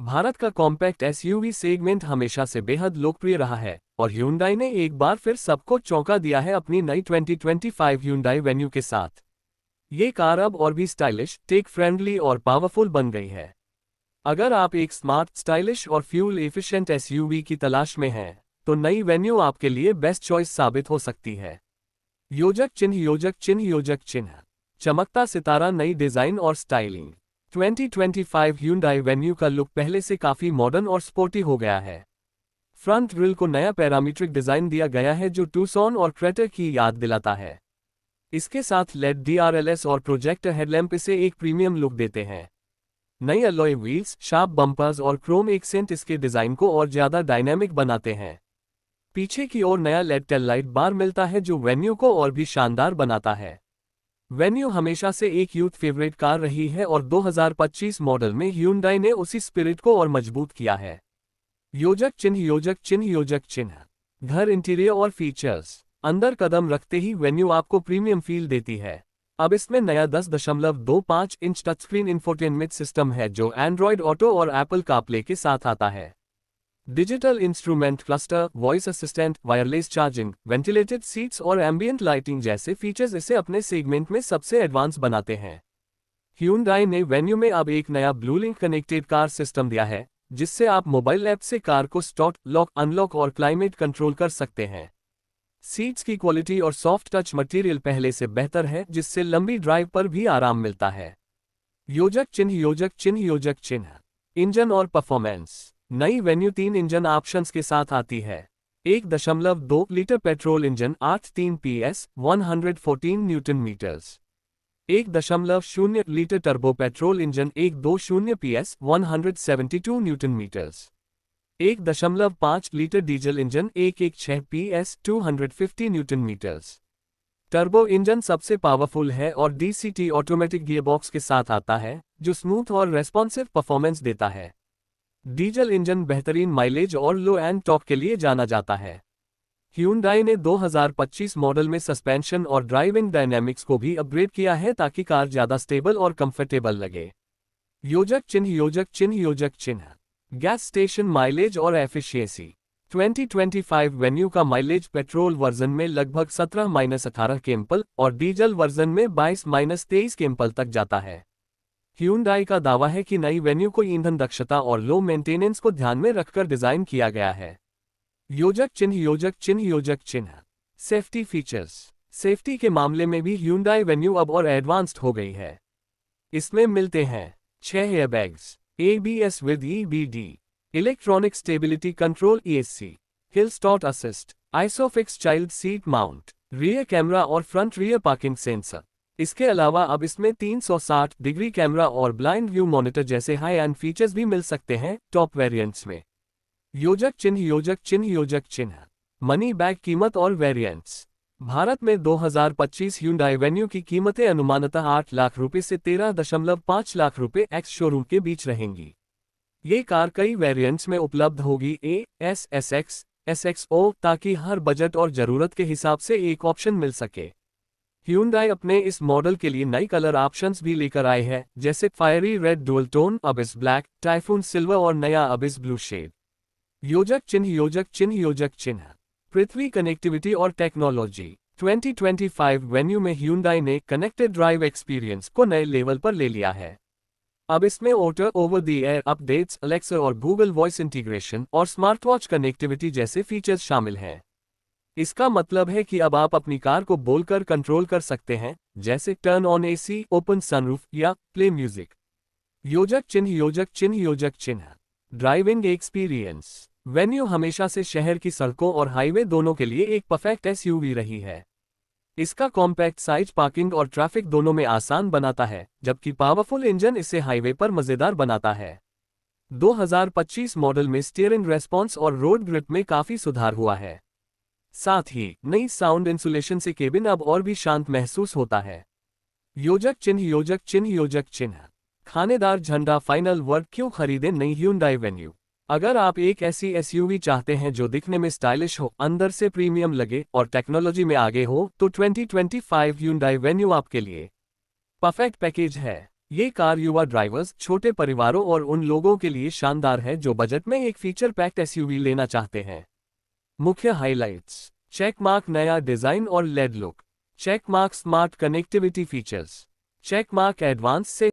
भारत का compact SUV segment हमेशा से बेहद लोकप्रिय रहा है और Hyundai ने एक बार फिर सबको चौंका दिया है अपनी नई 2025 Hyundai वेन्यू के साथ। ये कार अब और भी स्टाइलिश, टेक फ्रेंडली और पावरफुल बन गई है। अगर आप एक स्मार्ट, स्टाइलिश और फ्यूल एफिशिएंट एसयूवी की तलाश में हैं, तो नई वेन्यू आपके लिए बेस्ट चॉइस साबित हो सकती है। योजक चिन्ह योजक चिन्ह योजक चिन्ह, चमकता सितारा, नई डिजाइन और स्टाइलिंग। 2025 Hyundai वेन्यू का लुक पहले से काफी मॉडर्न और स्पोर्टी हो गया है। फ्रंट ग्रिल को नया पैरामीट्रिक डिजाइन दिया गया है जो टूसॉन और क्रेटर की याद दिलाता है। इसके साथ लेड DRLS और प्रोजेक्टर हेडलैम्प इसे एक प्रीमियम लुक देते हैं। नई अलॉय व्हील्स, शार्प बम्पर्स और क्रोम एक्सेंट इसके डिजाइन को और ज्यादा डायनामिक बनाते हैं। पीछे की ओर नया लेड टेल लाइट बार मिलता है जो वेन्यू को और भी शानदार बनाता है। वेन्यू हमेशा से एक यूथ फेवरेट कार रही है और 2025 मॉडल में Hyundai ने उसी स्पिरिट को और मजबूत किया है। योजक चिन्ह योजक चिन्ह योजक चिन्ह, घर, इंटीरियर और फीचर्स। अंदर कदम रखते ही वेन्यू आपको प्रीमियम फील देती है। अब इसमें नया 10.25 इंच टचस्क्रीन इंफोटेनमेंट सिस्टम है जो एंड्रॉयड ऑटो और एप्पल कारप्ले के साथ आता है। Digital instrument cluster, voice assistant, wireless charging, ventilated seats और एम्बियंट लाइटिंग जैसे फीचर्स इसे अपने सेगमेंट में सबसे एडवांस बनाते हैं। Hyundai ने वेन्यू में अब एक नया ब्लूलिंक कनेक्टेड कार सिस्टम दिया है, जिससे आप मोबाइल ऐप से कार को स्टार्ट, लॉक, अनलॉक और क्लाइमेट कंट्रोल कर सकते हैं। सीट्स की क्वालिटी और सॉफ्ट टच मटेरियल पहले से बेहतर है, जिससे लंबी ड्राइव पर भी आराम मिलता है। योजक चिन्ह योजक चिन्ह योजक चिन्ह, इंजन और परफॉर्मेंस। नई वेन्यू 3 इंजन ऑप्शंस के साथ आती है। 1.2 litre petrol engine 83 PS 114 newton metres. 1.0 litre turbo petrol engine 120 PS 172 newton metres. 1.5 litre diesel engine 116 PS 250 newton metres. Turbo engine सबसे पावरफुल है और DCT ऑटोमेटिक गियरबॉक्स के साथ आता है, जो स्मूथ और रेस्पॉन्सिव परफॉर्मेंस देता है। डीजल इंजन बेहतरीन माइलेज और लो एंड टॉर्क के लिए जाना जाता है। Hyundai ने 2025 मॉडल में सस्पेंशन और ड्राइविंग डायनेमिक्स को भी अपग्रेड किया है ताकि कार ज्यादा स्टेबल और कंफर्टेबल लगे। योजक चिन्ह योजक चिन्ह योजक चिन्ह, गैस स्टेशन माइलेज और एफिशिएंसी। 2025 वेन्यू का माइलेज पेट्रोल वर्जन में लगभग 17-18 केम्पल और डीजल वर्जन में 22-23 केम्पल तक जाता है। Hyundai का दावा है कि नई वेन्यू को ईंधन दक्षता और लो मेंटेनेंस को ध्यान में रखकर डिजाइन किया गया है। योजक चिन्ह योजक चिन्ह योजक चिन्ह, सेफ्टी फीचर्स। सेफ्टी के मामले में भी Hyundai वेन्यू अब और एडवांस्ड हो गई है। इसमें मिलते हैं 6 airbags, ABS with EBD, electronic stability control ESC, hill start assist, isofix child seat mount, rear camera और फ्रंट रियर पार्किंग सेंसर। इसके अलावा अब इसमें 360 डिग्री कैमरा और ब्लाइंड व्यू मॉनिटर जैसे हाई एंड फीचर्स भी मिल सकते हैं टॉप वेरिएंट्स में। योजक चिन्ह योजक चिन्ह योजक चिन्ह, मनी बैक कीमत और वेरिएंट्स। भारत में 2025 Hyundai वेन्यू की कीमतें अनुमानतः 8 लाख रुपए से 13.5 लाख रुपए एक्स शोरूम के बीच रहेंगी। ये कार कई वेरिएंट्स में उपलब्ध होगी, A, S, SX, SXO, ताकि हर बजट और जरूरत के हिसाब से एक ऑप्शन मिल सके। Hyundai अपने इस मॉडल के लिए नई कलर ऑप्शंस भी लेकर आए हैं, जैसे fiery red dual tone, Abish black, typhoon silver और नया अबिस ब्लू शेड। योजक चिन्ह योजक चिन्ह योजक चिन्ह, पृथ्वी कनेक्टिविटी और टेक्नोलॉजी। 2025 वेन्यू में Hyundai ने कनेक्टेड ड्राइव एक्सपीरियंस को नए लेवल पर ले लिया है। अब इसमें auto over the air updates, Alexa और Google वॉइस इंटीग्रेशन और स्मार्ट वॉच कनेक्टिविटी जैसे फीचर्स शामिल हैं। इसका मतलब है कि अब आप अपनी कार को बोलकर कंट्रोल कर सकते हैं, जैसे turn on AC, open sunroof या प्ले म्यूजिक। योजक चिन्ह योजक चिन्ह योजक चिन्ह, ड्राइविंग एक्सपीरियंस। वेन्यू हमेशा से शहर की सड़कों और हाईवे दोनों के लिए एक परफेक्ट SUV रही है। इसका कॉम्पैक्ट साइज पार्किंग और ट्रैफिक दोनों में आसान बनाता है, जबकि पावरफुल इंजन इसे हाईवे पर मजेदार बनाता है। 2025 मॉडल में स्टीयरिंग रेस्पॉन्स और रोड ग्रिप में काफी सुधार हुआ है। साथ ही नई साउंड इंसुलेशन से केबिन अब और भी शांत महसूस होता है। योजक चिन्ह योजक चिन्ह योजक चिन्ह, खानेदार झंडा। फाइनल वर्ड, क्यों खरीदें नई Hyundai वेन्यू? अगर आप एक ऐसी SUV चाहते हैं जो दिखने में स्टाइलिश हो, अंदर से प्रीमियम लगे और टेक्नोलॉजी में आगे हो, तो 2025 Hyundai वेन्यू आपके लिए परफेक्ट पैकेज है। ये कार युवा ड्राइवर्स, छोटे परिवारों और उन लोगों के लिए शानदार है जो बजट में एक फीचर पैक्ड एसयूवी लेना चाहते हैं। मुख्य हाइलाइट्स: चेक मार्क नया डिजाइन और LED look, check mark smart connectivity features, check mark advance से